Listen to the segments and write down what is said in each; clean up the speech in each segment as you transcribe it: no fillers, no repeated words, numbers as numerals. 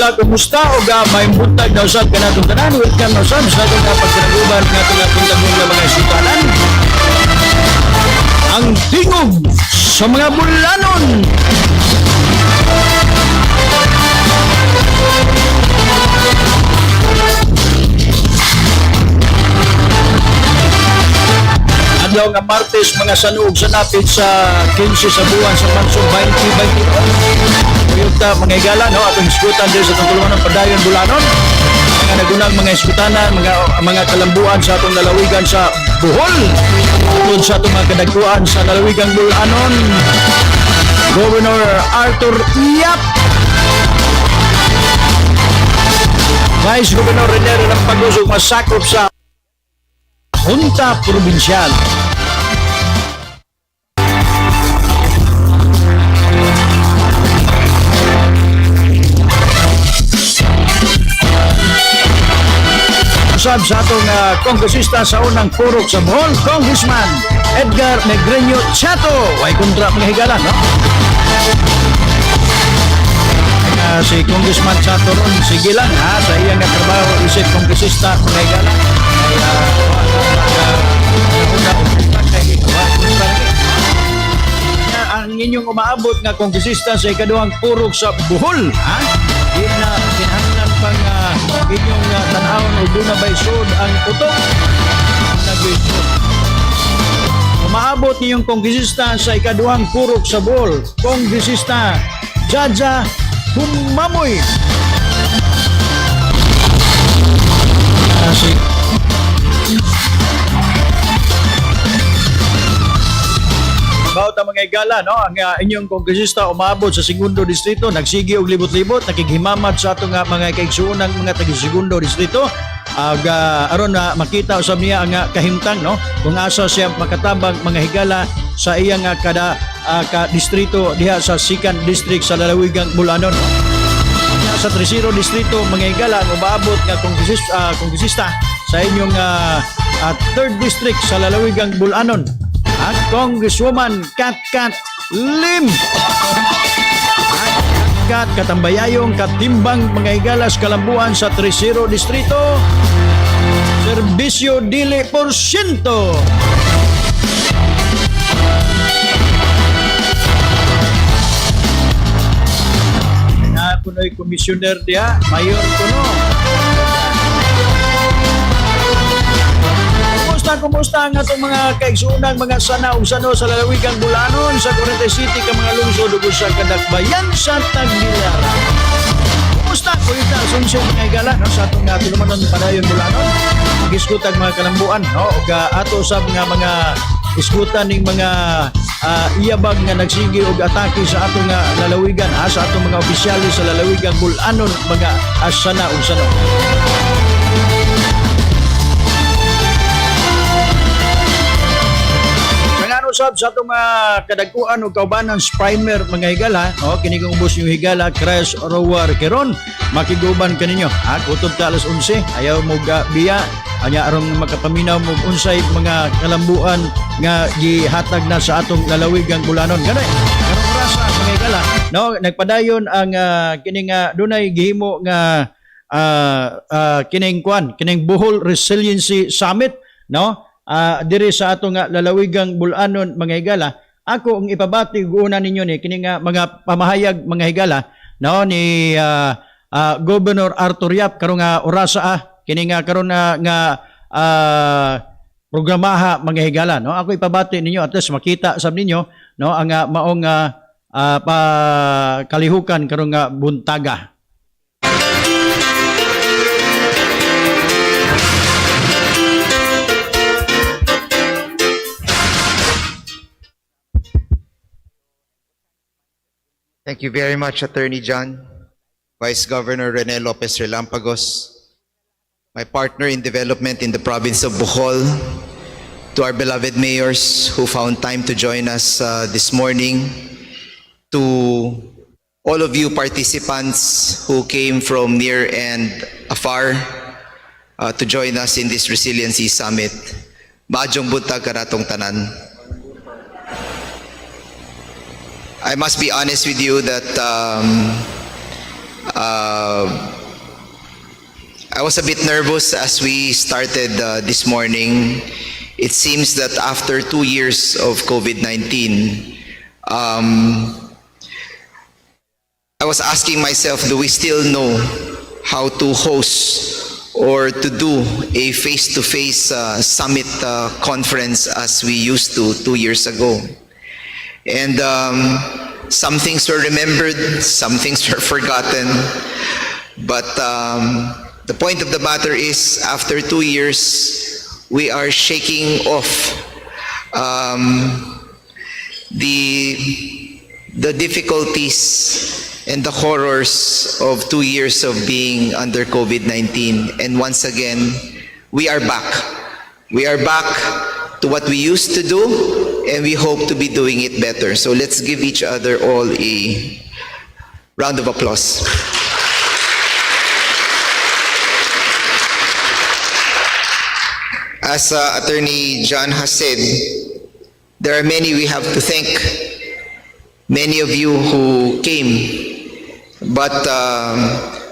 Higala, kumusta? O may buntag na usap ka natong tanan. Welcome na usap sa itong pagkanaguban ng atong tagong na mga isutanan. Ang tingog sa mga bulanon. Adlaw nga Martes, mga sanuog sa napit sa 15 sa buwan sa Marso 2021. Kuyugta mga higala, no? Atong iskutan din sa itong tulungan ng Padayon Bulanon. Mga nagunang mga iskutanan, mga kalambuan sa atong lalawigan sa Bohol. Tungkol sa itong mga kadagkuan sa lalawigang Bulanon. Governor Arthur Yap. Vice Governor Renero ng Pagusog masakop sa Junta Provincial. Usab sa atong kongresista sa unang purok sa Bohol, Congressman Edgar Negreño Chato. Way kontra mga higala, no? Si Congressman Chato ron, sige lang ha, sa iyang trabaho isip kongresista mga higala. Ang inyong umaabot nga kongresista sa ikaduhang purok sa Bohol, ha? Di na kinahanglan pang inyong tanawon o doon na baysod ang utok nag-baysod. Umaabot niyong kongresista sa ikaduhang purok sa Bohol, Kongresista Jaja Humamoy. Bawat ang mga higala, no? Ang inyong kongresista umabot sa segundo distrito, nagsigi og libot-libot, nakighimamat sa atong mga kaigsuunang mga taga-segundo distrito. Aron na makita usab niya ang kahimtang, no? Kung asa siya makatabang mga higala sa iyang kada distrito diha sa 2nd district sa lalawigang Bulanon. Sa 30 distrito mga higala ang umaabot nga kongresista sa inyong 3rd district sa lalawigang Bulanon. At Congresswoman Kat Lim. Kat katambayayong katimbang mga higalas kalambuan sa 30 distrito. Serbisyo dili porsyento. Na kuno'y komisyoner dia, mayor kuno. Kumusta ang atong mga kaigsuunang mga sanaw-sano sa lalawigang Bulanon sa 40 City ka mga lungsod ug sa kadakbayan sa Tagbilaran. Kumusta ko ita sunsun nga higala no sa atong tulumanon Padayon Bulanon. Gisgutag mga kalambuan no ug ato sab nga mga isgutan ning mga iyabag nga nagsigi og atake sa atong lalawigan sa atong mga opisyales sa lalawigang Bulanon mga sanaw-sano. Usab sa itong kadagkuan o kaubanan primer mga higala, kini kong ubos yung higala, crash rower keron, makiguban ka ninyo. Kutob ka alas 11, ayaw mo biya, anya arong makapaminaw mo unsay mga kalambuan nga gihatag na sa atong lalawigang Bulanon. Ganay, karong rasa mga higala, no? Nagpadayon ang kining dunay gihimo nga kining Bohol Resiliency Summit, no? Diri sa atong lalawigang Bulanon mga higala, ako ang ipabati una ninyo ni kining mga pamahayag mga higala no ni Governor Arthur Yap karong orasa kining karon nga programaha mga higala no. Ako ipabati ninyo at least makita sab ninyo no ang maong kalihukan karong buntaga. Thank you very much, Attorney John, Vice Governor Rene Lopez Relampagos, my partner in development in the province of Bohol, to our beloved mayors who found time to join us this morning, to all of you participants who came from near and afar to join us in this Resiliency Summit. Maadjong buntag karatong tanan. I must be honest with you that I was a bit nervous as we started this morning. It seems that after 2 years of COVID-19, I was asking myself, do we still know how to host or to do a face-to-face summit conference as we used to 2 years ago? And some things were remembered, some things were forgotten. But the point of the matter is, after 2 years, we are shaking off the difficulties and the horrors of 2 years of being under COVID-19. And once again, we are back. We are back to what we used to do, and we hope to be doing it better. So let's give each other all a round of applause. As Attorney John has said, there are many we have to thank. Many of you who came. But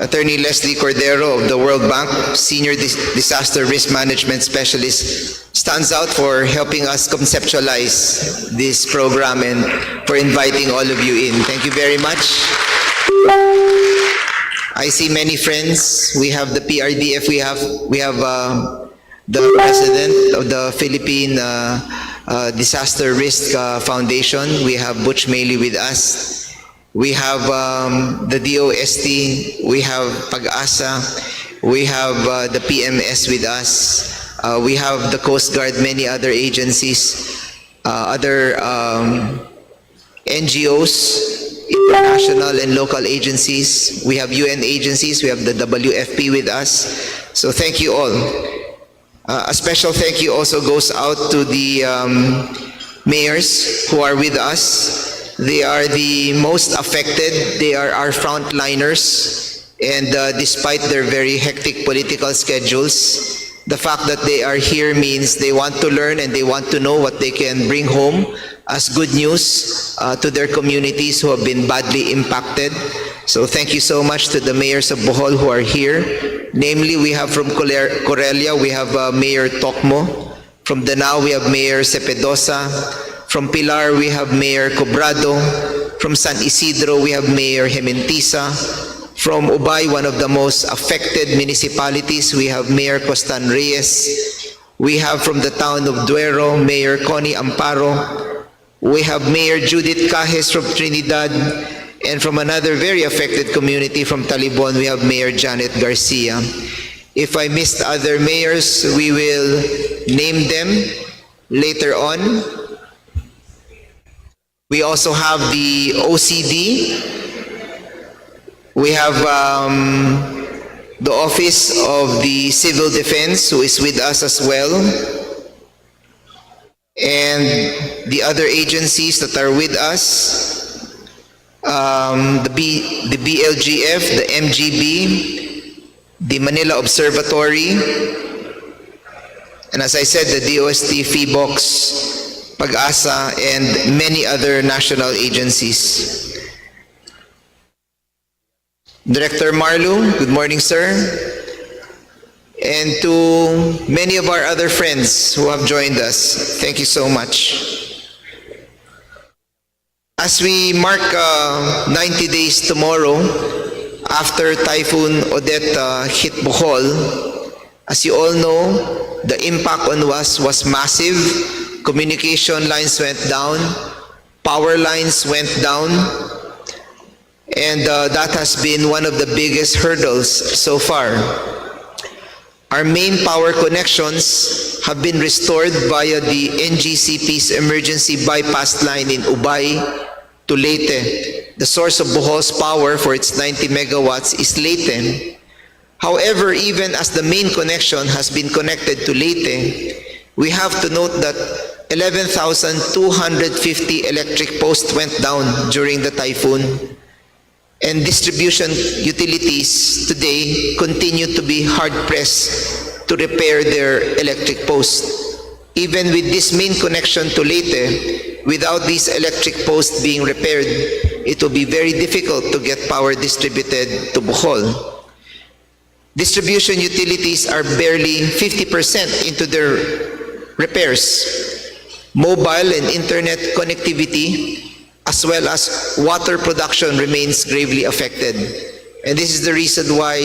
Attorney Leslie Cordero of the World Bank, Senior Disaster Risk Management Specialist, stands out for helping us conceptualize this program and for inviting all of you in. Thank you very much. I see many friends. We have the PRDF. We have the president of the Philippine Disaster Risk Foundation. We have Butch Mailey with us. We have the DOST, we have Pag-asa, we have the PMS with us, we have the Coast Guard, many other agencies, other NGOs, international and local agencies. We have UN agencies, we have the WFP with us. So thank you all. A special thank you also goes out to the mayors who are with us. They are the most affected. They are our frontliners. And despite their very hectic political schedules, the fact that they are here means they want to learn and they want to know what they can bring home as good news to their communities who have been badly impacted. So thank you so much to the mayors of Bohol who are here. Namely, we have from Corelia, we have Mayor Tokmo. From Danao, we have Mayor Cepedosa. From Pilar, we have Mayor Cobrado. From San Isidro, we have Mayor Hementisa. From Ubay, one of the most affected municipalities, we have Mayor Costan Reyes. We have from the town of Duero, Mayor Connie Amparo. We have Mayor Judith Cajes from Trinidad. And from another very affected community from Talibon, we have Mayor Janet Garcia. If I missed other mayors, we will name them later on. We also have the OCD. We have the Office of the Civil Defense, who is with us as well. And the other agencies that are with us, the BLGF, the MGB, the Manila Observatory, and as I said, the DOST, FIBOX, Pag-asa, and many other national agencies. Director Marlu, good morning, sir. And to many of our other friends who have joined us, thank you so much. As we mark 90 days tomorrow after Typhoon Odette hit Bohol, as you all know, the impact on us was massive. Communication lines went down, power lines went down, and that has been one of the biggest hurdles so far. Our main power connections have been restored via the NGCP's emergency bypass line in Ubay to Leyte. The source of Bohol's power for its 90 megawatts is Leyte. However, even as the main connection has been connected to Leyte, we have to note that 11,250 electric posts went down during the typhoon. And distribution utilities today continue to be hard-pressed to repair their electric posts. Even with this main connection to Leyte, without these electric posts being repaired, it will be very difficult to get power distributed to Bohol. Distribution utilities are barely 50% into their repairs. Mobile and internet connectivity, as well as water production, remains gravely affected. And this is the reason why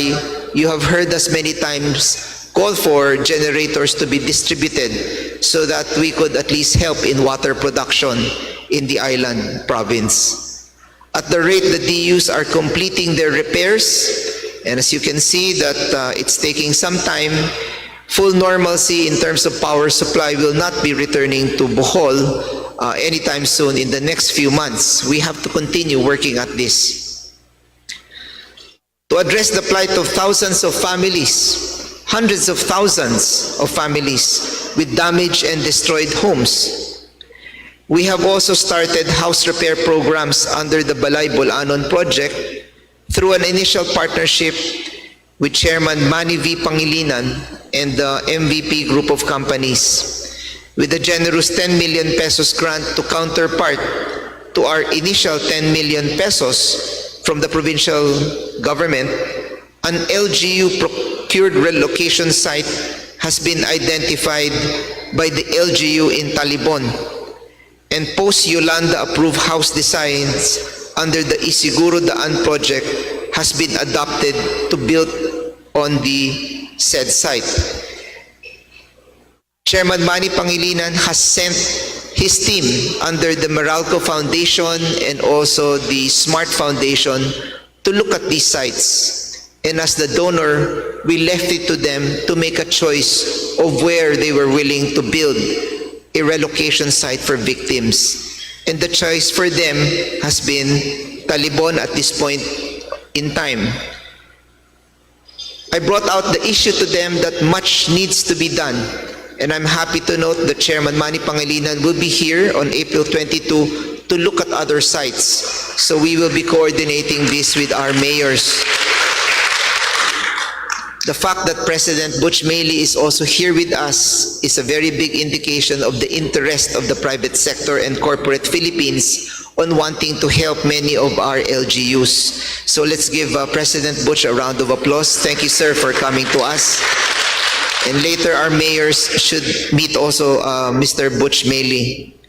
you have heard us many times call for generators to be distributed so that we could at least help in water production in the island province. At the rate the DUs are completing their repairs, and as you can see that it's taking some time, full normalcy in terms of power supply will not be returning to Bohol anytime soon in the next few months. We have to continue working at this. To address the plight of thousands of families, hundreds of thousands of families with damaged and destroyed homes, we have also started house repair programs under the Padayon Bol Anon project through an initial partnership with Chairman Manny V. Pangilinan and the MVP group of companies, with a generous 10 million pesos grant to counterpart to our initial 10 million pesos from the provincial government. An LGU procured relocation site has been identified by the LGU in Talibon, and post-Yolanda approved house designs under the Isiguro Daan project has been adopted to build on the said site. Chairman Manny Pangilinan has sent his team under the Meralco Foundation and also the Smart Foundation to look at these sites. And as the donor, we left it to them to make a choice of where they were willing to build a relocation site for victims. And the choice for them has been Talibon at this point in time. I brought out the issue to them that much needs to be done. And I'm happy to note that Chairman Manny Pangilinan will be here on April 22 to look at other sites. So we will be coordinating this with our mayors. The fact that President Butch Mayley is also here with us is a very big indication of the interest of the private sector and corporate Philippines on wanting to help many of our LGUs. So let's give President Butch a round of applause. Thank you, sir, for coming to us. And later, our mayors should meet also Mr. Butch Mayley.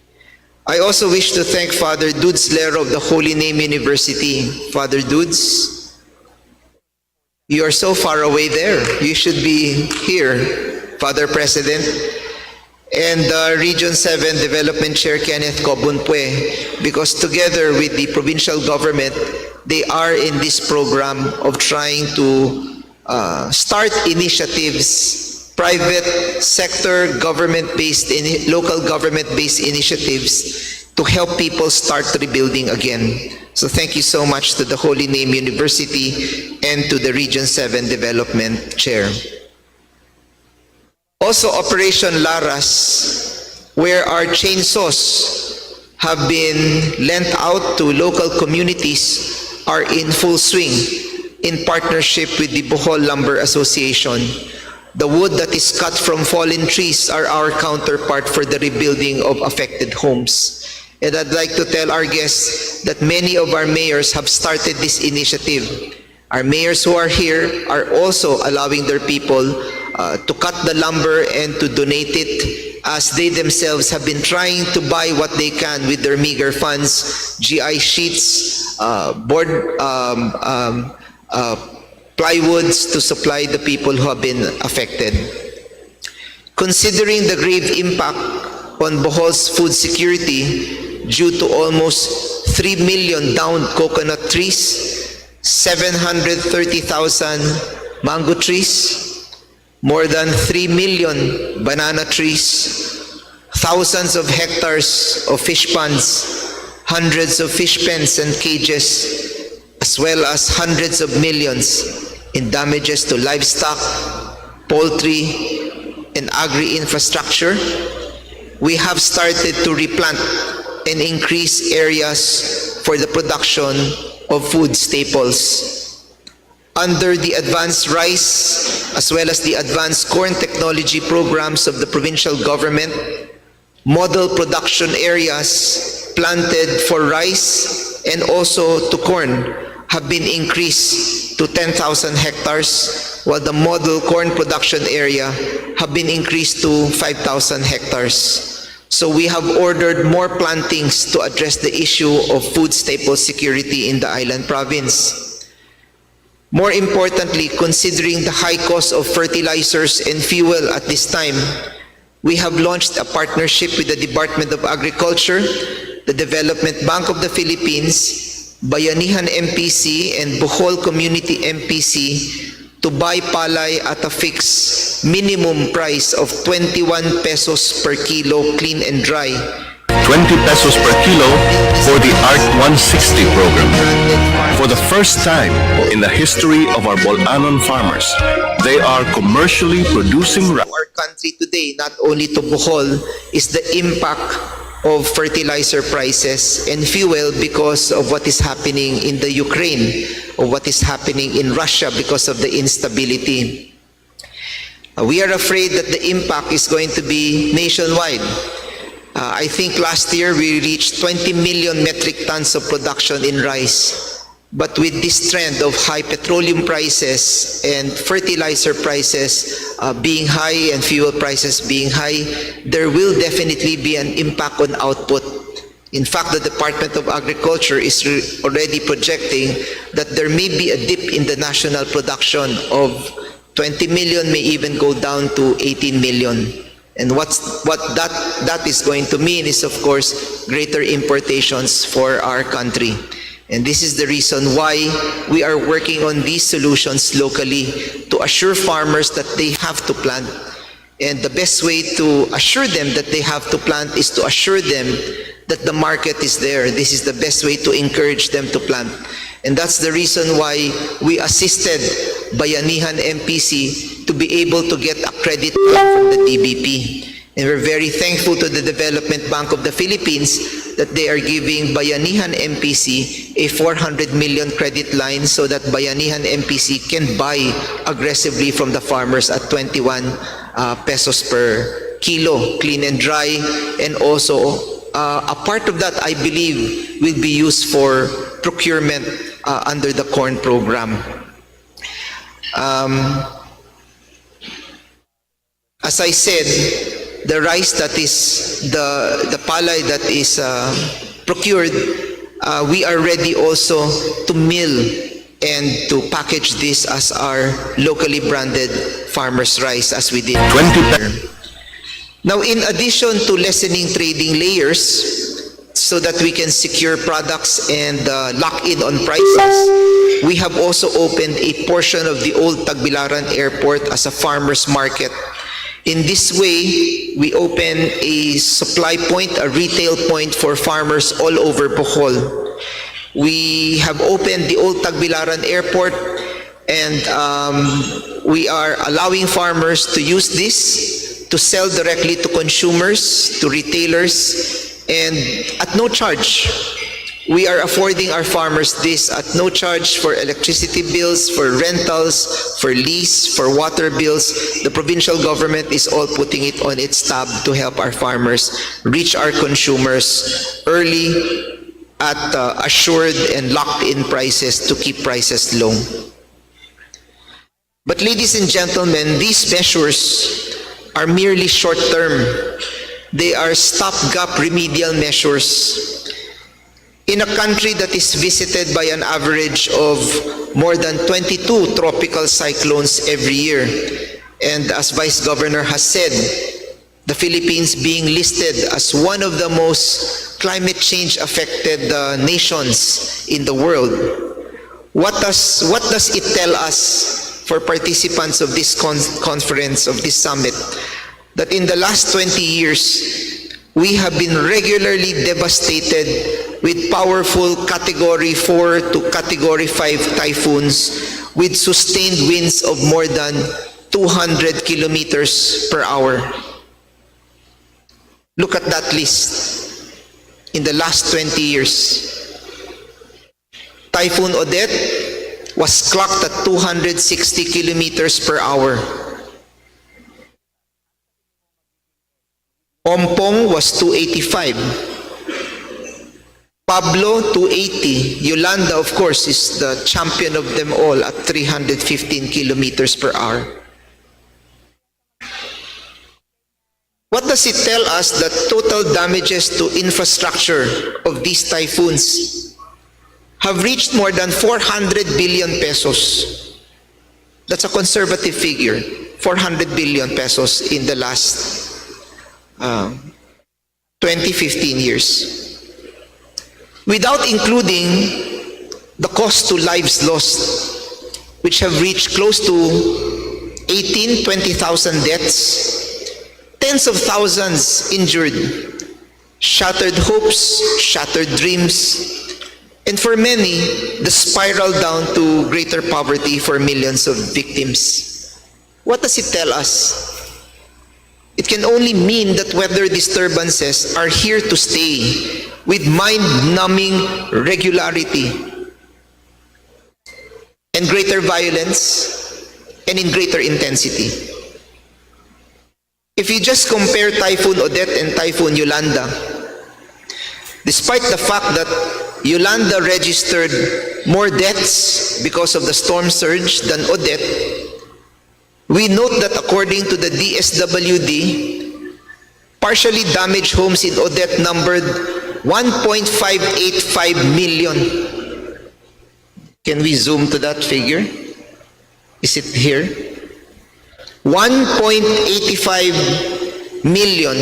I also wish to thank Father Dudes Lero of the Holy Name University. Father Dudes, you are so far away there. You should be here, Father President. And Region 7 Development Chair Kenneth Cobunpue, because together with the provincial government, they are in this program of trying to start initiatives, private sector, government-based, local government-based initiatives to help people start rebuilding again. So thank you so much to the Holy Name University and to the Region 7 Development Chair. Also, Operation Laras, where our chainsaws have been lent out to local communities, are in full swing in partnership with the Bohol Lumber Association. The wood that is cut from fallen trees are our counterpart for the rebuilding of affected homes. And I'd like to tell our guests that many of our mayors have started this initiative. Our mayors who are here are also allowing their people to cut the lumber and to donate it, as they themselves have been trying to buy what they can with their meager funds, GI sheets, plywoods to supply the people who have been affected. Considering the grave impact on Bohol's food security due to almost 3 million downed coconut trees, 730,000 mango trees, more than 3 million banana trees, thousands of hectares of fish ponds, hundreds of fish pens and cages, as well as hundreds of millions in damages to livestock, poultry, and agri-infrastructure, we have started to replant and increase areas for the production of food staples. Under the advanced rice as well as the advanced corn technology programs of the provincial government, model production areas planted for rice and also to corn have been increased to 10,000 hectares, while the model corn production area have been increased to 5,000 hectares. So we have ordered more plantings to address the issue of food staple security in the island province. More importantly, considering the high cost of fertilizers and fuel at this time, we have launched a partnership with the Department of Agriculture, the Development Bank of the Philippines, Bayanihan MPC, and Bohol Community MPC to buy palay at a fixed minimum price of 21 pesos per kilo clean and dry. 20 pesos per kilo for the ARC 160 program. For the first time in the history of our Anon farmers, they are commercially producing rice. Our country today, not only to Bohol, is the impact of fertilizer prices and fuel because of what is happening in the Ukraine, or what is happening in Russia because of the instability. We are afraid that the impact is going to be nationwide. I think last year we reached 20 million metric tons of production in rice. But with this trend of high petroleum prices and fertilizer prices being high and fuel prices being high, there will definitely be an impact on output. In fact, the Department of Agriculture is already projecting that there may be a dip in the national production of 20 million, may even go down to 18 million. And what that is going to mean is, of course, greater importations for our country. And this is the reason why we are working on these solutions locally to assure farmers that they have to plant. And the best way to assure them that they have to plant is to assure them that the market is there. This is the best way to encourage them to plant. And that's the reason why we assisted Bayanihan MPC to be able to get a credit from the DBP. And we're very thankful to the Development Bank of the Philippines that they are giving Bayanihan MPC a 400 million credit line so that Bayanihan MPC can buy aggressively from the farmers at 21 pesos per kilo, clean and dry. And also, a part of that, I believe, will be used for procurement under the corn program. As I said, the rice that is, the palay that is procured, we are ready also to mill and to package this as our locally branded farmers' rice, as we did. 20 Now, in addition to lessening trading layers so that we can secure products and lock in on prices, we have also opened a portion of the old Tagbilaran Airport as a farmers' market. In this way, we open a supply point, a retail point for farmers all over Bohol. We have opened the old Tagbilaran Airport, and we are allowing farmers to use this to sell directly to consumers, to retailers, and at no charge. We are affording our farmers this at no charge for electricity bills, for rentals, for lease, for water bills. The provincial government is all putting it on its tab to help our farmers reach our consumers early at assured and locked-in prices to keep prices low. But ladies and gentlemen, these measures are merely short-term. They are stopgap remedial measures. In a country that is visited by an average of more than 22 tropical cyclones every year, and as Vice Governor has said, the Philippines being listed as one of the most climate change affected nations in the world, what does it tell us for participants of this conference, of this summit, that in the last 20 years, we have been regularly devastated with powerful Category 4 to Category 5 typhoons with sustained winds of more than 200 kilometers per hour. Look at that list. In the last 20 years, Typhoon Odette was clocked at 260 kilometers per hour. Ompong was 285. Pablo, 280. Yolanda, of course, is the champion of them all at 315 kilometers per hour. What does it tell us? That total damages to infrastructure of these typhoons have reached more than 400 billion pesos. That's a conservative figure, 400 billion pesos in the last 20-15 years. Without including the cost to lives lost, which have reached close to 18-20,000 deaths, tens of thousands injured, shattered hopes, shattered dreams, and for many, the spiral down to greater poverty for millions of victims. What does it tell us? It can only mean that weather disturbances are here to stay with mind-numbing regularity and greater violence and in greater intensity. If you just compare Typhoon Odette and Typhoon Yolanda, despite the fact that Yolanda registered more deaths because of the storm surge than Odette, we note that according to the DSWD, partially damaged homes in Odette numbered 1.585 million. Can we zoom to that figure? Is it here? 1.85 million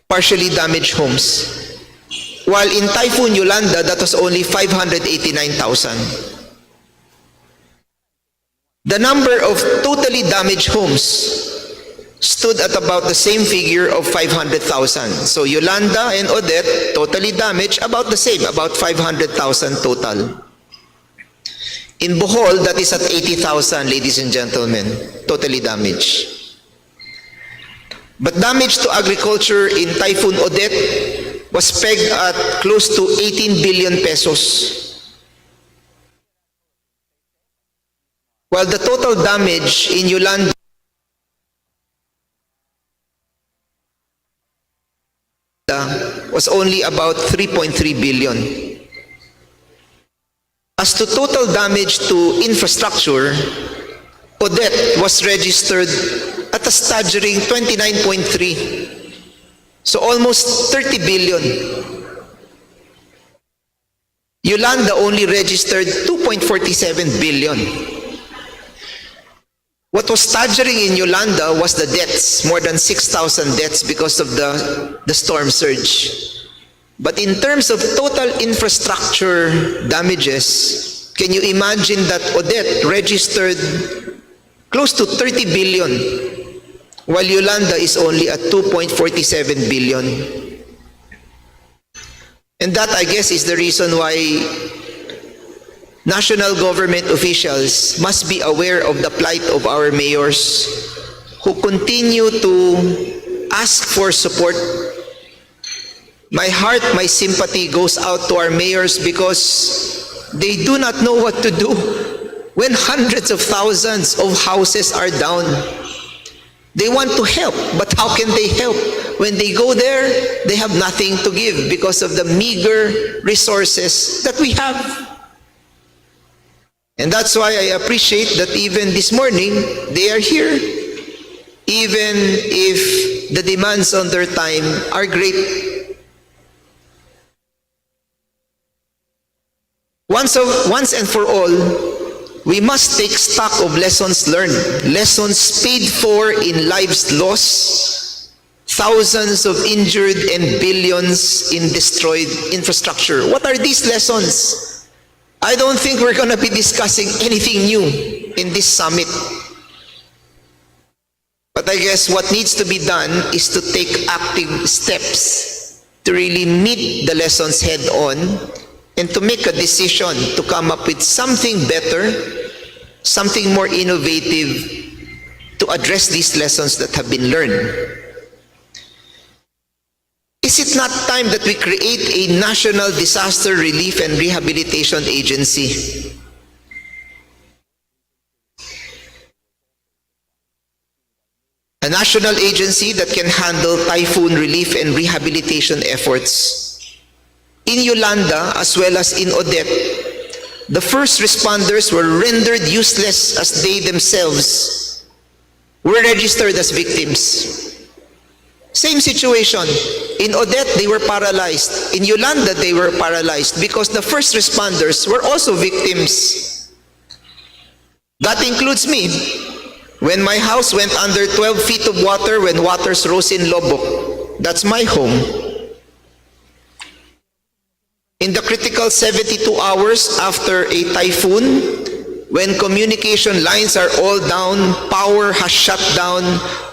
partially damaged homes. While in Typhoon Yolanda, that was only 589,000. The number of totally damaged homes stood at about the same figure of 500,000. So Yolanda and Odette, totally damaged, about the same, about 500,000 total. In Bohol, that is at 80,000, ladies and gentlemen, totally damaged. But damage to agriculture in Typhoon Odette was pegged at close to 18 billion pesos. While the total damage in Yolanda was only about 3.3 billion. As to total damage to infrastructure, Odette was registered at a staggering 29.3. So almost 30 billion. Yolanda only registered 2.47 billion. What was staggering in Yolanda was the deaths, more than 6,000 deaths because of the storm surge. But in terms of total infrastructure damages, can you imagine that Odette registered close to 30 billion, while Yolanda is only at 2.47 billion. And that, I guess, is the reason why national government officials must be aware of the plight of our mayors who continue to ask for support. My heart, my sympathy goes out to our mayors because they do not know what to do when hundreds of thousands of houses are down. They want to help, but how can they help? When they go there, they have nothing to give because of the meager resources that we have. And that's why I appreciate that even this morning, they are here. Even if the demands on their time are great. Once and for all, we must take stock of lessons learned, lessons paid for in lives lost, thousands of injured and billions in destroyed infrastructure. What are these lessons? I don't think we're going to be discussing anything new in this summit. But I guess what needs to be done is to take active steps to really meet the lessons head on and to make a decision to come up with something better, something more innovative to address these lessons that have been learned. Is it not time that we create a National Disaster Relief and Rehabilitation Agency? A national agency that can handle typhoon relief and rehabilitation efforts. In Yolanda, as well as in Odette, the first responders were rendered useless as they themselves were registered as victims. Same situation. In Odette, they were paralyzed. In Yolanda, they were paralyzed because the first responders were also victims. That includes me. When my house went under 12 feet of water when waters rose in Lobok, that's my home. In the critical 72 hours after a typhoon, when communication lines are all down, power has shut down,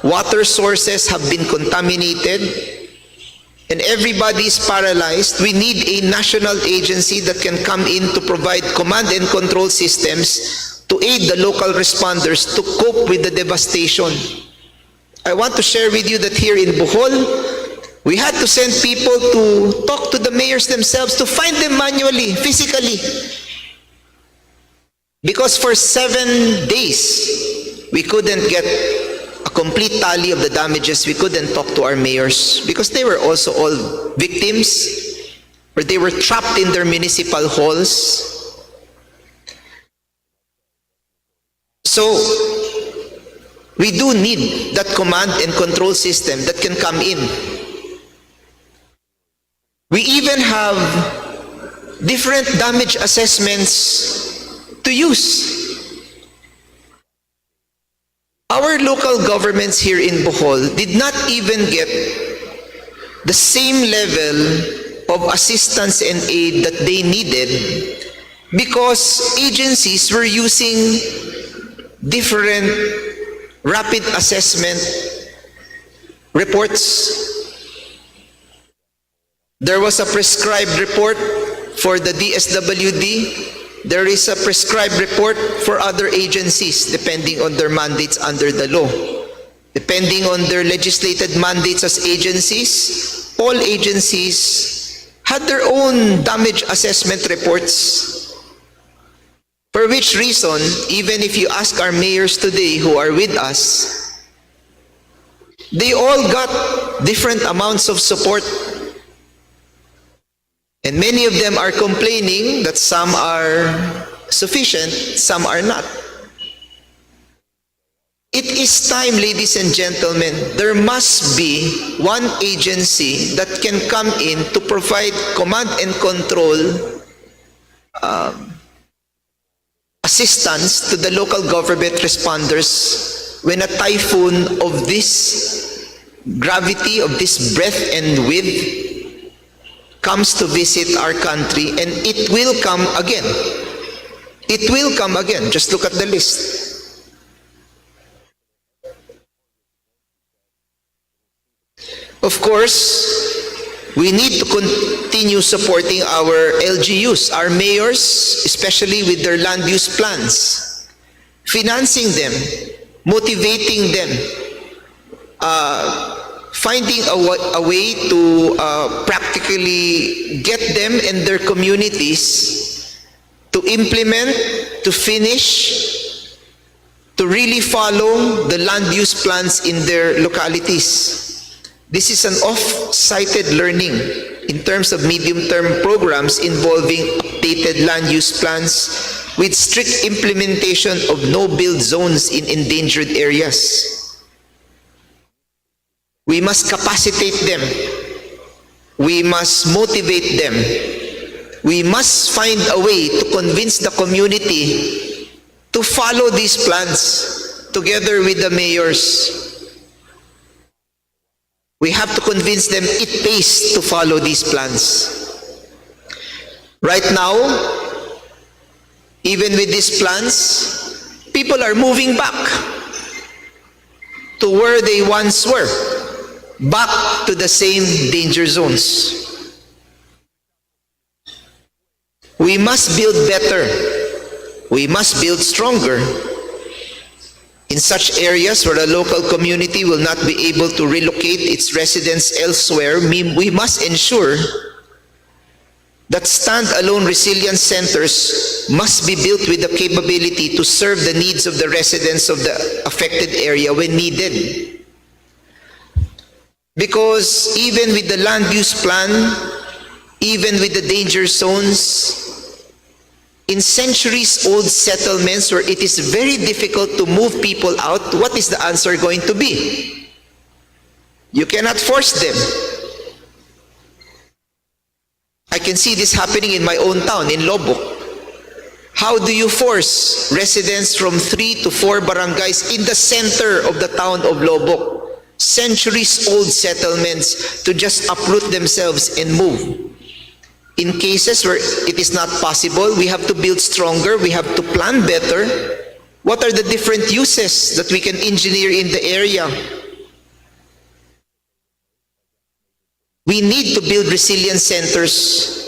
water sources have been contaminated, and everybody is paralyzed, we need a national agency that can come in to provide command and control systems to aid the local responders to cope with the devastation. I want to share with you that here in Bohol, we had to send people to talk to the mayors themselves to find them manually, physically. Because for 7 days, we couldn't get a complete tally of the damages. We couldn't talk to our mayors because they were also all victims, or they were trapped in their municipal halls. So, we do need that command and control system that can come in. We even have different damage assessments to use. Our local governments here in Bohol did not even get the same level of assistance and aid that they needed because agencies were using different rapid assessment reports. There was a prescribed report for the DSWD. There is a prescribed report for other agencies depending on their mandates under the law. Depending on their legislated mandates as agencies, all agencies had their own damage assessment reports. For which reason, even if you ask our mayors today who are with us, they all got different amounts of support. And many of them are complaining that some are sufficient, some are not. It is time, ladies and gentlemen, there must be one agency that can come in to provide command and control assistance to the local government responders when a typhoon of this gravity, of this breadth and width comes to visit our country, and it will come again. It will come again. Just look at the list. Of course, we need to continue supporting our LGUs, our mayors, especially with their land use plans, financing them, motivating them, finding a way to practically get them and their communities to implement, to finish, to really follow the land use plans in their localities. This is an off-sited learning in terms of medium-term programs involving updated land use plans with strict implementation of no-build zones in endangered areas. We must capacitate them. We must motivate them. We must find a way to convince the community to follow these plans together with the mayors. We have to convince them it pays to follow these plans. Right now, even with these plans, people are moving back to where they once were. Back to the same danger zones. We must build better. We must build stronger. In such areas where a local community will not be able to relocate its residents elsewhere, we must ensure that stand-alone resilience centers must be built with the capability to serve the needs of the residents of the affected area when needed. Because even with the land use plan, even with the danger zones, in centuries-old settlements where it is very difficult to move people out, what is the answer going to be? You cannot force them. I can see this happening in my own town, in Lobok. How do you force residents from 3 to 4 barangays in the center of the town of Lobok, centuries-old settlements, to just uproot themselves and move? In cases where it is not possible, we have to build stronger, we have to plan better. What are the different uses that we can engineer in the area? We need to build resilience centers.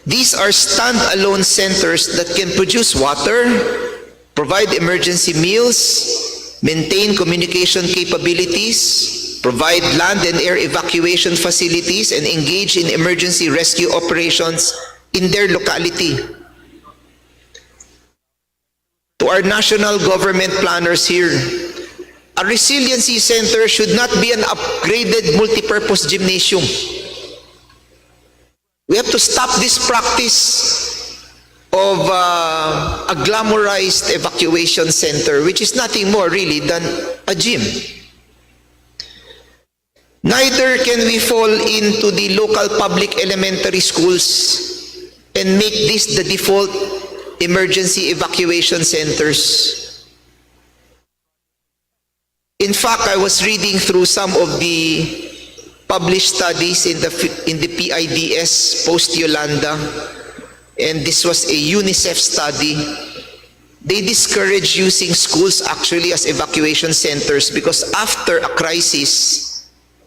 These are stand-alone centers that can produce water, provide emergency meals, maintain communication capabilities, provide land and air evacuation facilities, and engage in emergency rescue operations in their locality. To our national government planners here, a resiliency center should not be an upgraded multipurpose gymnasium. We have to stop this practice of a glamorized evacuation center, which is nothing more really than a gym. Neither can we fall into the local public elementary schools and make this the default emergency evacuation centers. In fact, I was reading through some of the published studies in the PIDS post-Yolanda, and this was a UNICEF study. They discourage using schools actually as evacuation centers because after a crisis,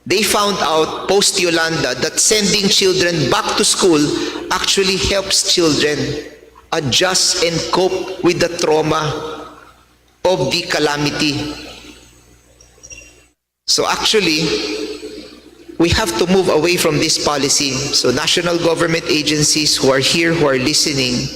they found out post-Yolanda that sending children back to school actually helps children adjust and cope with the trauma of the calamity. So actually, we have to move away from this policy. So national government agencies who are here, who are listening,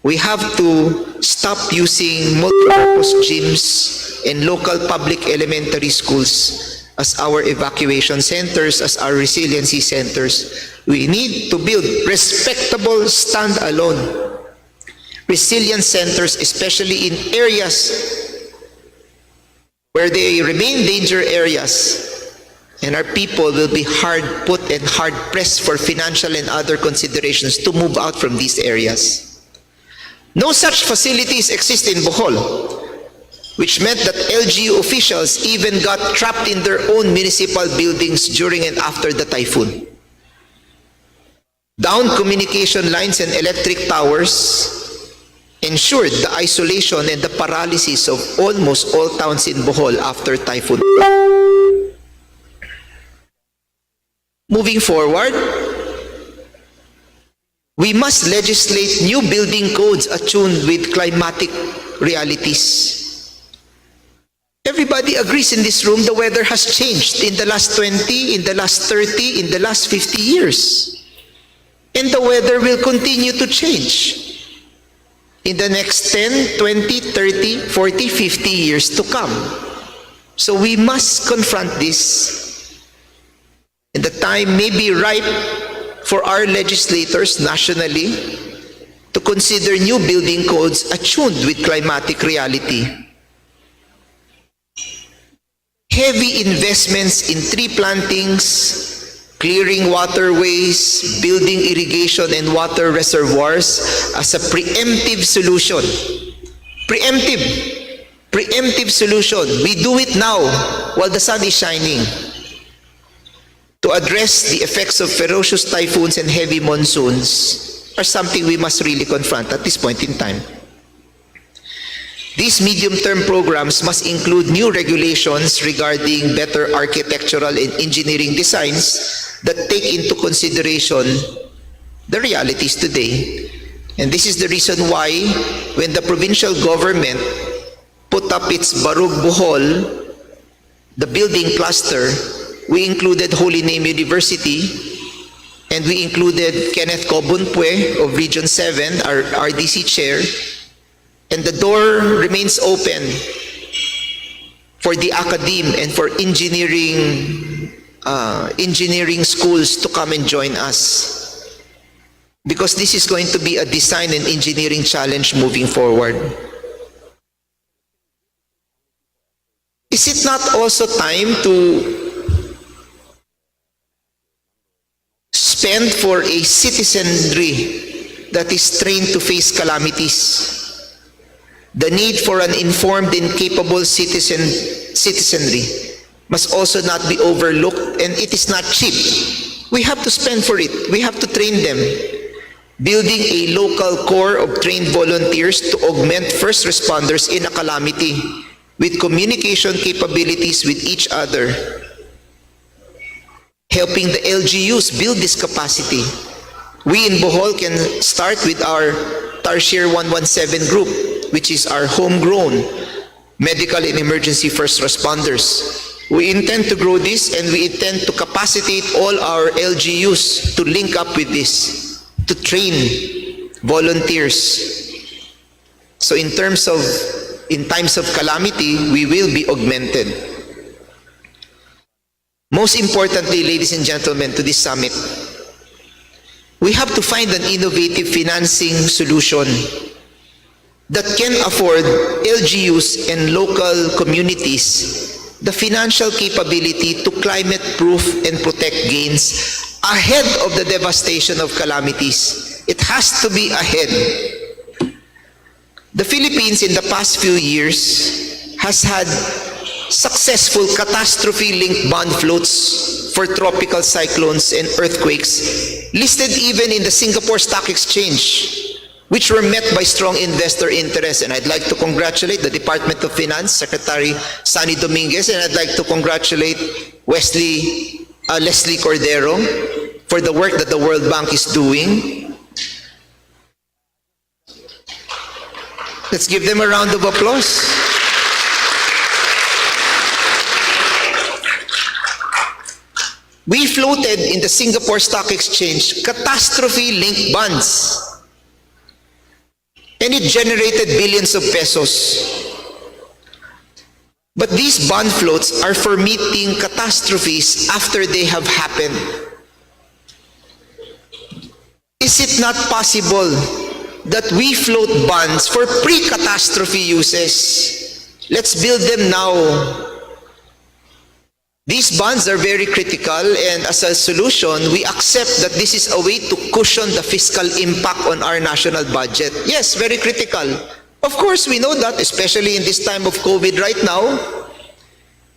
we have to stop using multi-purpose gyms and local public elementary schools as our evacuation centers, as our resiliency centers. We need to build respectable standalone resilience centers, especially in areas where they remain danger areas, and our people will be hard put and hard pressed for financial and other considerations to move out from these areas. No such facilities exist in Bohol, which meant that LGU officials even got trapped in their own municipal buildings during and after the typhoon. Downed communication lines and electric towers ensured the isolation and the paralysis of almost all towns in Bohol after typhoon. Moving forward, we must legislate new building codes attuned with climatic realities. Everybody agrees in this room the weather has changed in the last 20, in the last 30, in the last 50 years. And the weather will continue to change in the next 10, 20, 30, 40, 50 years to come. So we must confront this. And the time may be ripe for our legislators nationally to consider new building codes attuned with climatic reality. Heavy investments in tree plantings, clearing waterways, building irrigation and water reservoirs as a preemptive solution. Preemptive solution. We do it now while the sun is shining, to address the effects of ferocious typhoons and heavy monsoons are something we must really confront at this point in time. These medium-term programs must include new regulations regarding better architectural and engineering designs that take into consideration the realities today. And this is the reason why when the provincial government put up its Barug Bohol, the building cluster, we included Holy Name University, and we included Kenneth Cobunpue of Region 7, our RDC chair, and the door remains open for the academe and for engineering schools to come and join us. because this is going to be a design and engineering challenge moving forward. Is it not also time to spend for a citizenry that is trained to face calamities? The need for an informed and capable citizenry must also not be overlooked, and it is not cheap. We have to spend for it. We have to train them. Building a local core of trained volunteers to augment first responders in a calamity with communication capabilities with each other. Helping the LGUs build this capacity. We in Bohol can start with our Tarsier 117 group, which is our homegrown medical and emergency first responders. We intend to grow this, and we intend to capacitate all our LGUs to link up with this, to train volunteers. So in times of calamity, we will be augmented. Most importantly, ladies and gentlemen, to this summit, we have to find an innovative financing solution that can afford LGUs and local communities the financial capability to climate-proof and protect gains ahead of the devastation of calamities. It has to be ahead. The Philippines in the past few years has had successful catastrophe-linked bond floats for tropical cyclones and earthquakes, listed even in the Singapore Stock Exchange, which were met by strong investor interest. And I'd like to congratulate the Department of Finance, Secretary Sunny Dominguez, and I'd like to congratulate Leslie Cordero for the work that the World Bank is doing. Let's give them a round of applause. We floated in the Singapore Stock Exchange catastrophe-linked bonds, and it generated billions of pesos. But these bond floats are for meeting catastrophes after they have happened. Is it not possible that we float bonds for pre-catastrophe uses? Let's build them now. These bonds are very critical, and as a solution, we accept that this is a way to cushion the fiscal impact on our national budget. Yes, very critical. Of course, we know that, especially in this time of COVID right now,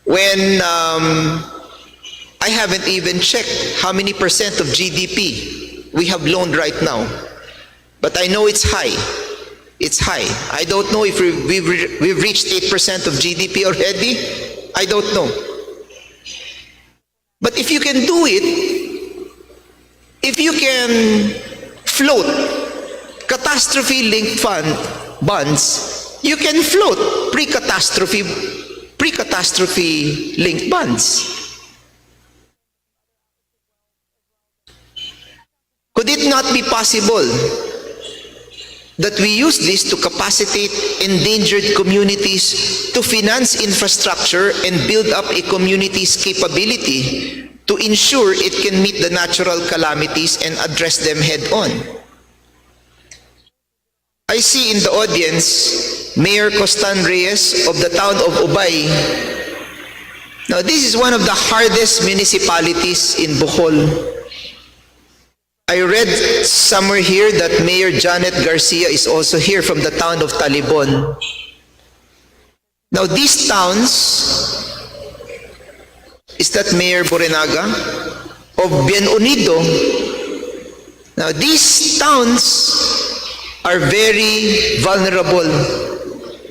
when I haven't even checked how many percent of GDP we have loaned right now. But I know it's high. It's high. I don't know if we've reached 8% of GDP already. I don't know. But if you can do it, if you can float catastrophe-linked bonds, you can float pre-catastrophe-linked bonds. Could it not be possible that we use this to capacitate endangered communities to finance infrastructure and build up a community's capability to ensure it can meet the natural calamities and address them head on? I see in the audience Mayor Costan Reyes of the town of Ubay. Now, this is one of the hardest municipalities in Bohol. I read somewhere here that Mayor Janet Garcia is also here from the town of Talibon. Now, these towns, is that Mayor Borenaga? Of Bien Unido. Now, these towns are very vulnerable.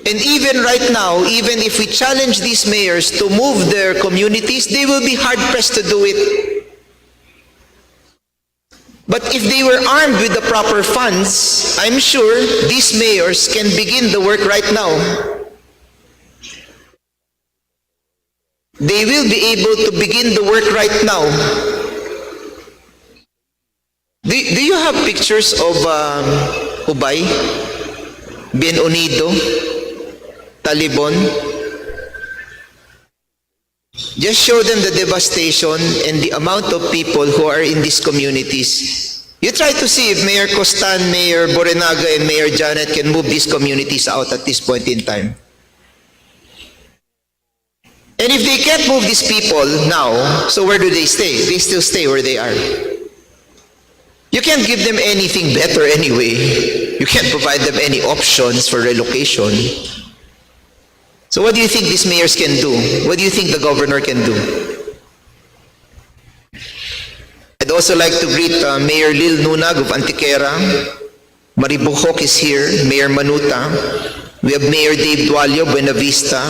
And even right now, even if we challenge these mayors to move their communities, they will be hard-pressed to do it. But if they were armed with the proper funds, I'm sure these mayors can begin the work right now. They will be able to begin the work right now. Do you have pictures of Ubay, Bien Unido, Talibon? Just show them the devastation and the amount of people who are in these communities. You try to see if Mayor Costan, Mayor Borenaga, and Mayor Janet can move these communities out at this point in time. And if they can't move these people now, so where do they stay? They still stay where they are. You can't give them anything better anyway. You can't provide them any options for relocation. So what do you think these mayors can do? What do you think the governor can do? I'd also like to greet Mayor Lil Nunag of Antiquera. Maribuhok is here. Mayor Manuta. We have Mayor Dave Dualio, Buena Vista.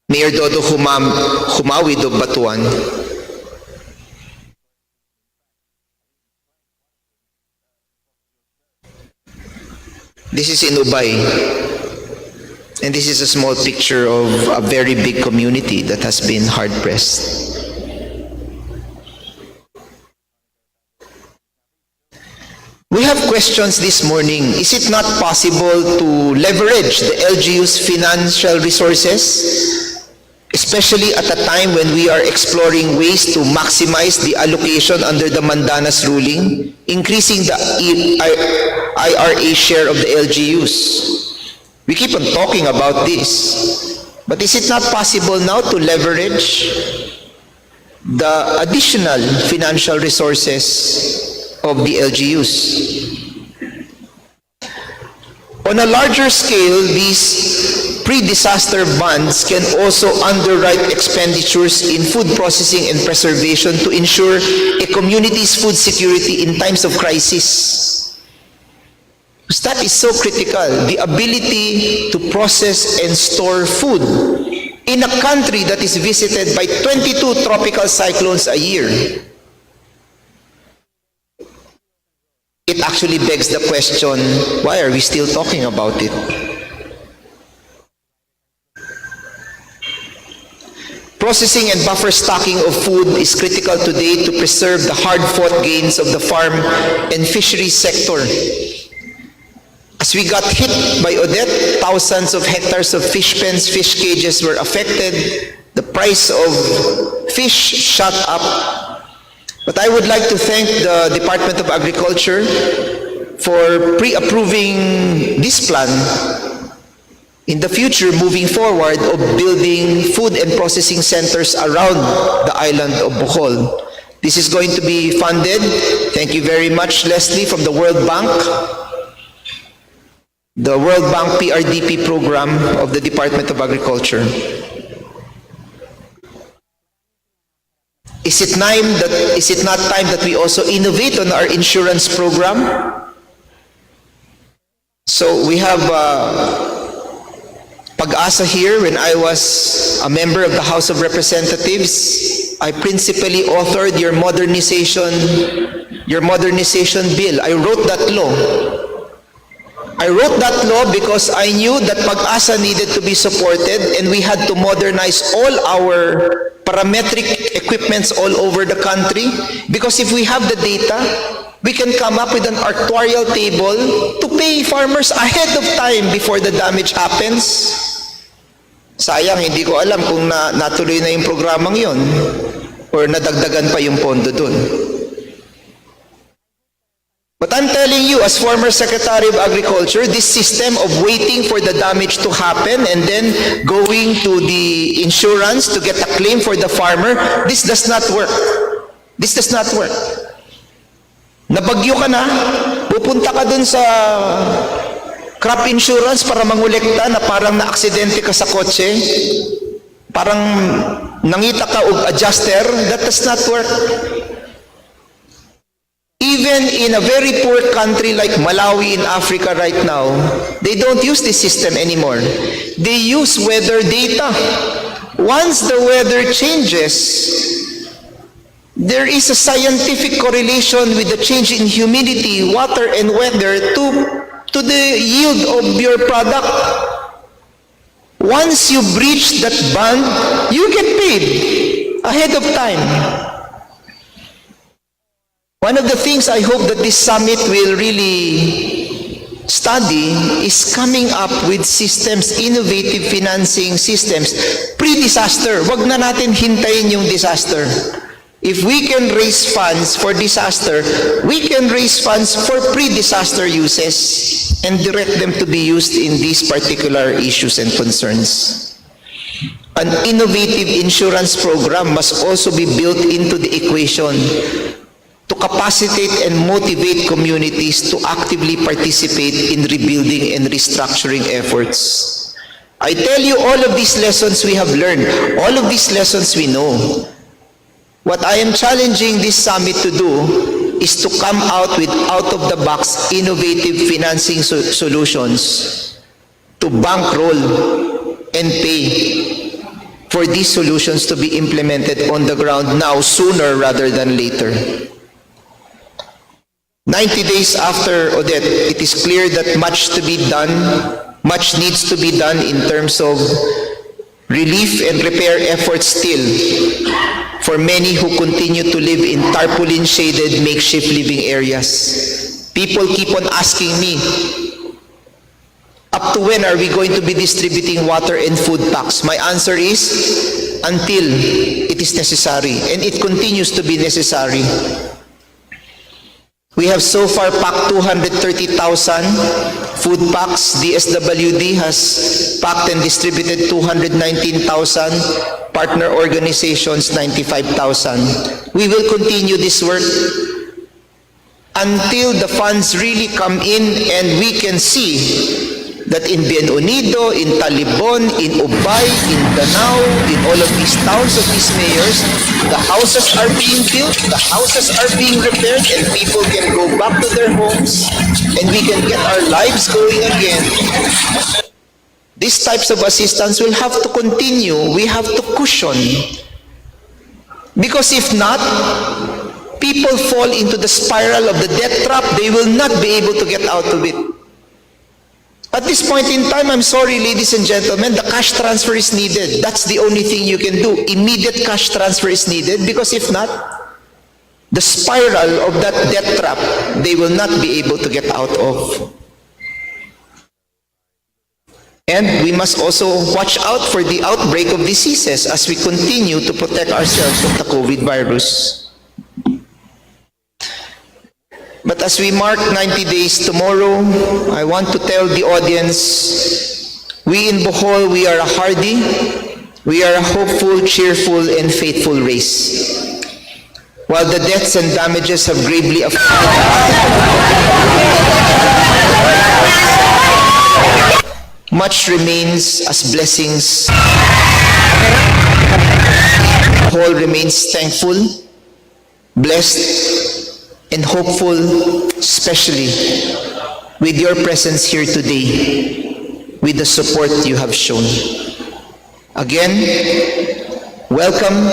Mayor Dodo Humawid of Batuan. This is in Ubay. And this is a small picture of a very big community that has been hard-pressed. We have questions this morning. Is it not possible to leverage the LGU's financial resources, especially at a time when we are exploring ways to maximize the allocation under the Mandanas ruling, increasing the IRA share of the LGUs? We keep on talking about this, but is it not possible now to leverage the additional financial resources of the LGUs? On a larger scale, these pre-disaster funds can also underwrite expenditures in food processing and preservation to ensure a community's food security in times of crisis. That is so critical, the ability to process and store food in a country that is visited by 22 tropical cyclones a year. It actually begs the question, why are we still talking about it? Processing and buffer stocking of food is critical today to preserve the hard-fought gains of the farm and fisheries sector. As we got hit by Odette, thousands of hectares of fish pens, fish cages were affected. The price of fish shot up. But I would like to thank the Department of Agriculture for pre-approving this plan in the future, moving forward, of building food and processing centers around the island of Bohol. This is going to be funded, thank you very much, Leslie, from the World Bank. The World Bank PRDP program of the Department of Agriculture. Is it not time that we also innovate on our insurance program? So we have Pag-asa here. When I was a member of the House of Representatives, I principally authored your modernization bill. I wrote that law. I wrote that law because I knew that Pag-asa needed to be supported and we had to modernize all our parametric equipments all over the country, because if we have the data, we can come up with an actuarial table to pay farmers ahead of time before the damage happens. Sayang, hindi ko alam kung natuloy na yung programang yon or nadagdagan pa yung pondo dun. But I'm telling you, as former Secretary of Agriculture, this system of waiting for the damage to happen and then going to the insurance to get a claim for the farmer, this does not work. This does not work. Nabagyo ka na, pupunta ka dun sa crop insurance para mangolekta na parang na-aksidente ka sa kotse, parang nangita ka og adjuster. That does not work. Even in a very poor country like Malawi in Africa right now, they don't use this system anymore. They use weather data. Once the weather changes, there is a scientific correlation with the change in humidity, water, and weather to the yield of your product. Once you breach that band, you get paid ahead of time. One of the things I hope that this summit will really study is coming up with systems, innovative financing systems, pre-disaster. Wag na natin hintayin yung disaster. If we can raise funds for disaster, we can raise funds for pre-disaster uses and direct them to be used in these particular issues and concerns. An innovative insurance program must also be built into the equation to capacitate and motivate communities to actively participate in rebuilding and restructuring efforts. I tell you, all of these lessons we have learned, all of these lessons we know. What I am challenging this summit to do is to come out with out-of-the-box innovative financing solutions to bankroll and pay for these solutions to be implemented on the ground now, sooner rather than later. 90 days after Odette, it is clear that much needs to be done in terms of relief and repair efforts still for many who continue to live in tarpaulin-shaded makeshift living areas. People keep on asking me, up to when are we going to be distributing water and food packs? My answer is, until it is necessary, and it continues to be necessary. We have so far packed 230,000 food packs. DSWD has packed and distributed 219,000. Partner organizations, 95,000. We will continue this work until the funds really come in and we can see that in Bien Unido, in Talibon, in Ubay, in Danao, in all of these towns of these mayors, the houses are being built, the houses are being repaired, and people can go back to their homes, and we can get our lives going again. These types of assistance will have to continue. We have to cushion. Because if not, people fall into the spiral of the debt trap. They will not be able to get out of it. At this point in time, I'm sorry, ladies and gentlemen, the cash transfer is needed. That's the only thing you can do. Immediate cash transfer is needed, because if not, the spiral of that debt trap, they will not be able to get out of. And we must also watch out for the outbreak of diseases as we continue to protect ourselves from the COVID virus. But as we mark 90 days tomorrow, I want to tell the audience, we in Bohol, we are a hardy, we are a hopeful, cheerful, and faithful race. While the deaths and damages have gravely affected, much remains as blessings. Bohol remains thankful, blessed, and hopeful, especially with your presence here today, with the support you have shown. Again, welcome,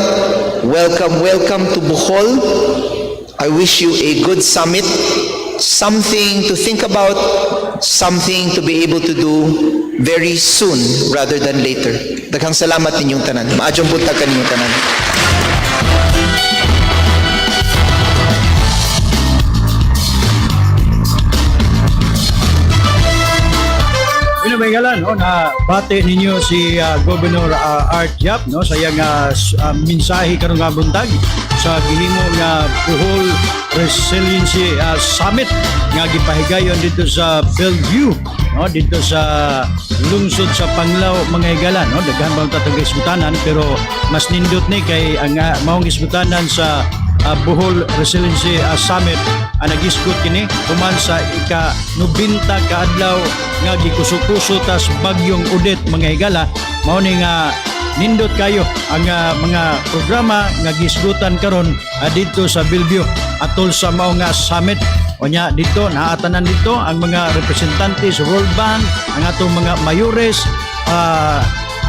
welcome, welcome to Bohol. I wish you a good summit, something to think about, something to be able to do very soon rather than later. Daghang salamat ninyong tanan. Maadjong buntag kaninyong tanan. Pinamagalan, no, na bate ninyo si Governor Art Yap, no, sa iyang mensahe karong nga buntag sa gihimo nga Bohol Resiliency Summit nga gipahigayon dito sa Bellevue, no, dito sa lungsod sa Panglao, mga higala, no. Daghan bang tatong isbutanan, pero mas nindot ni kay ang maong isbutanan sa Bohol Resiliency Summit nagisgot kini human sa ika-90 ka adlaw nga gikuso-kuso tas bagyong Odette, mga higala. Mao ni nga nindot kayo ang mga programa nga gisgutan karon dito sa Bellevue atol sa mao nga summit. Onya dito naatanan dito ang mga representante sa World Bank, ang atong mga mayores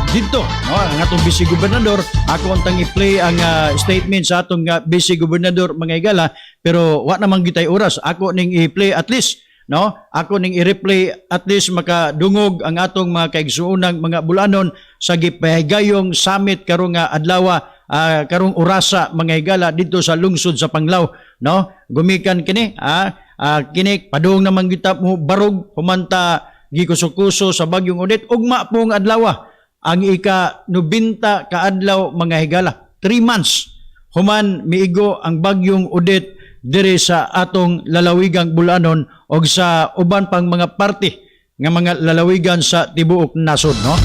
dito, no, ang atong Vice Gobernador. Ako untang i-play ang statement sa atong Vice Gobernador, mga higala, pero wa namang gitay oras. Ako ning i-play at least, no? Ako ning i-replay at least makadungog ang atong mga kaigsuonang mga bulanon sa gipahigayong summit karong adlaw, karong orasa, mga higala, dito sa lungsod sa Panglao, no? Gumikan kini kini padung naman kita mo barog humanta gikuso-kuso sa bagyong Odette. Ugma pong adlaw ang ika-90 ka adlaw, mga higala. 3 months human miigo ang bagyong Odette diri sa atong lalawigang Bulanon o sa uban pang mga parte nga mga lalawigan sa tibuok nasod, no?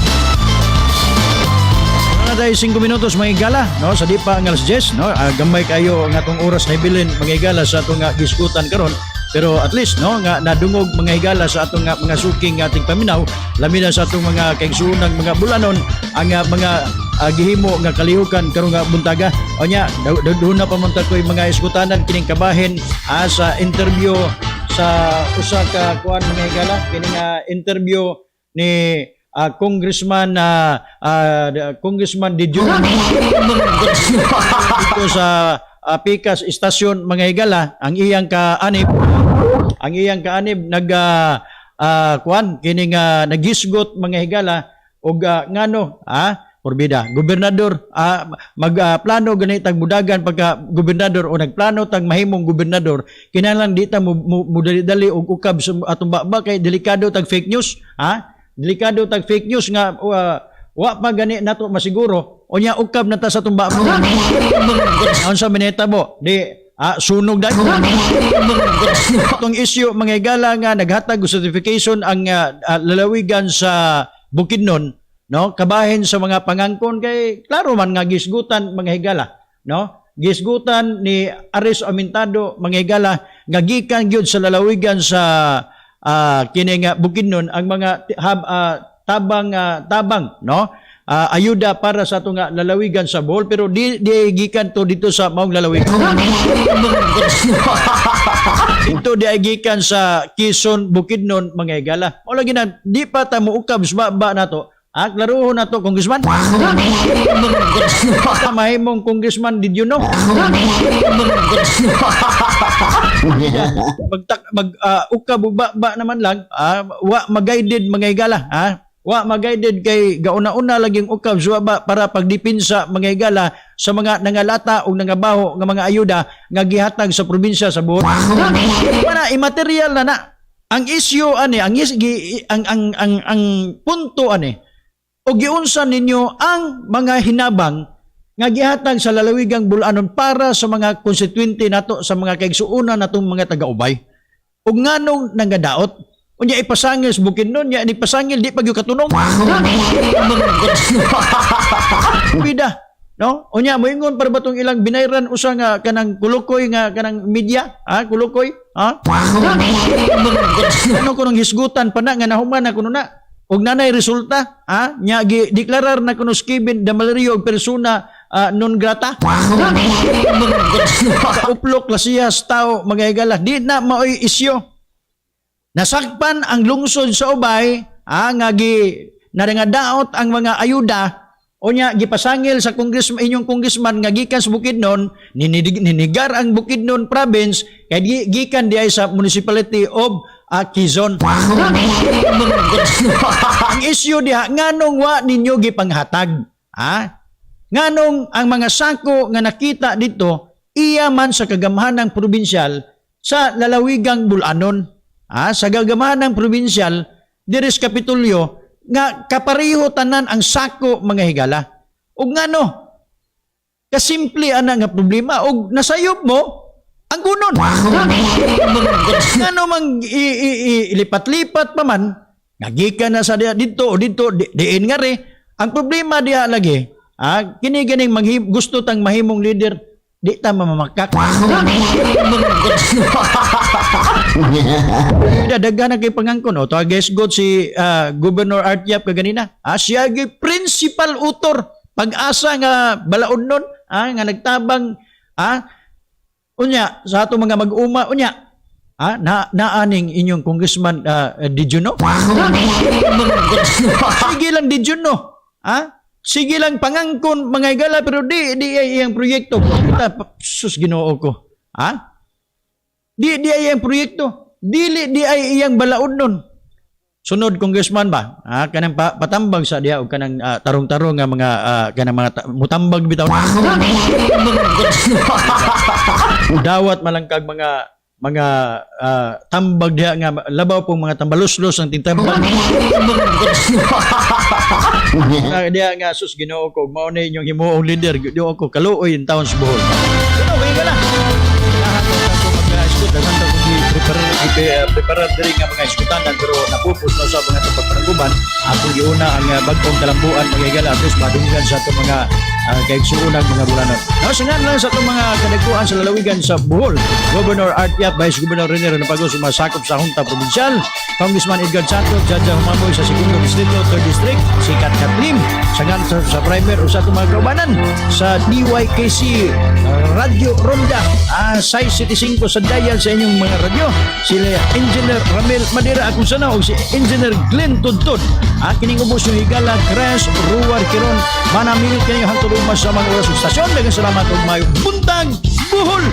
Tayo 5 minutos mga igala, no? Sa di pa ang alas 10, no? Gamay kayo ang atong oras na ibilin mga igala sa atong diskutan karon. Pero at least, no, nga nadungog mga higala sa atong mga suking ating paminaw, labi na sa atong mga kaigsuunang mga Bulanon, ang mga gihimo nga kalihukan karong nga buntaga. O nya, doon na pamunta ko yung mga iskutanan kining kabahin sa interview sa usa ka kuan mga higala, kining interview ni Congressman Didio dito sa Pikas Stasyon mga higala, ang iyang kaanib kuan kining nagisgot mga higala og ngano porbida gobernador magplano ganitang budagan pagka gobernador o nagplano tag mahimong gobernador kinahanglan di ta mudali-dali og ukab sa atong baba kay delikado tag fake news delikado tag fake news nga wa pa gani nato masiguro o nya ukab na ta sa tumba mo unsa mineta mo di sunog dahil itong issue mga higala nga naghatag og certification ang lalawigan sa Bukidnon, no, kabahin sa mga pangangkon kay klaro man nga gisgutan mga higala, no, gisgutan ni Aris Amintado mga higala nga gikan gyud sa lalawigan sa kining Bukidnon ang mga tabang, no, ayuda para sa atong lalawigan sa Bohol pero di gikan to dito sa maong lalawigan. Ito di gikan sa Quezon, Bukidnon mga higala. O lagi na di pa ta muukab sa baba nato. Klaruhon nato congressman. Mahimong congressman did you know? Ukab ba naman lang wa mag-guided mga higala wa mag-guided kay gauna-una laging ukab suwaba para pagdipinsa mga higala sa mga nangalata o nangabaho nga mga ayuda nga gihatag sa probinsya sa Bohol. Para immaterial na ang issue ani ang punto ani o giunsan ninyo ang mga hinabang nga gihatag sa lalawigang Bulanon para sa mga konstituente nato sa mga kaigsuonan natong mga taga-ubay. Ug nganong nangadaot unya ipasangil sa Bukidnon nya ni pasangil di pagyo katunog. Bida, no? Unya moingon para batong ilang binayran usa nga kanang kulukoy nga kanang media, kulukoy, ano kunong hisgutan pa na nga nahuman na kuno na. Og nanay resulta, nya gi-deklarar na kuno Kevin Damalario og persona non grata. Uplok lasiyas tao mga higala, di na maoy isyo. Nasakpan ang lungsod sa ubay, narangadaot ang mga ayuda, o nya gipasangil sa inyong congressman nga gikan sa Bukidnon, ninigar ang Bukidnon province, kay gikan diay sa municipality of Quezon. Ang issue diha, nganong wa ninyo gipanghatag? Nganong ang mga sako nga nakita dito, iya man sa kagamhanang probinsyal sa lalawigang Bulanon. Sa gagamahan ng probinsyal, diris Kapitulyo, nga kapariho tanan ang sako mga higala. O nga no, kasimple ana nga problema, o nasayop mo, ang gunon. Nga no mang ilipat-lipat pa man, nagika na sa dito o dito, diin nga rin. Ang problema diha lagi, kini-gining gusto tang mahimong leader, di ta mamamakak. Daghan na kay pangangkon o guess god si Governor Artiap kaganina. Siya gi principal author pag-asa nga balaod nun nga nagtabang unya sa ato mga mag-uma unya naaning inyong congressman did you know? Sige lang did you know? Sige lang pangangkon mga higala pero di ay iyang proyekto. Sus Ginoo ko. Di ay iyang proyekto. Di ay iyang balaod nun. Sunod congressman ba? Kanang patambag sa diha o kanang tarong-tarong nga mga kanang mga mutambag bitaw. Dawat malangkag mga mga tambag diha nga labaw pong mga tambaluslos ang tintambag. Diha nga sus Ginoo ko mao na inyong himuong leader Ginoo ko kaluoy in taon sa Bohol. Ginoo kay gala. Dagan ta prepare diri nga mga iskutanan pero napupos na sa mga pagpangguban ako giuna ang bagong kalambuan magigala atos madunggan sa atong mga kaigsuunang mga bulanan. Nasangan lang sa atong mga kadagkuan sa lalawigan sa Bohol. Governor Art Yap, Vice Governor Rene Napagos sumasakop sa Junta Provincial, Congressman Edgar Santos, Judge Humamoy sa 2nd Distrito, 3rd District, si Kat Katlim, sangan sa primer o sa atong mga kaubanan sa DYKC Radio Ronda 675 sa dial sa inyong mga radyo sila Engineer Ramel Madera akong sana o si Engineer Glenn Tudtod kining ubos yung higala Crash Ruwar Kiron manamingit kayo hangtod umas sa mga oras sa stasyon. Daghang salamat ug mayong buntag Bohol.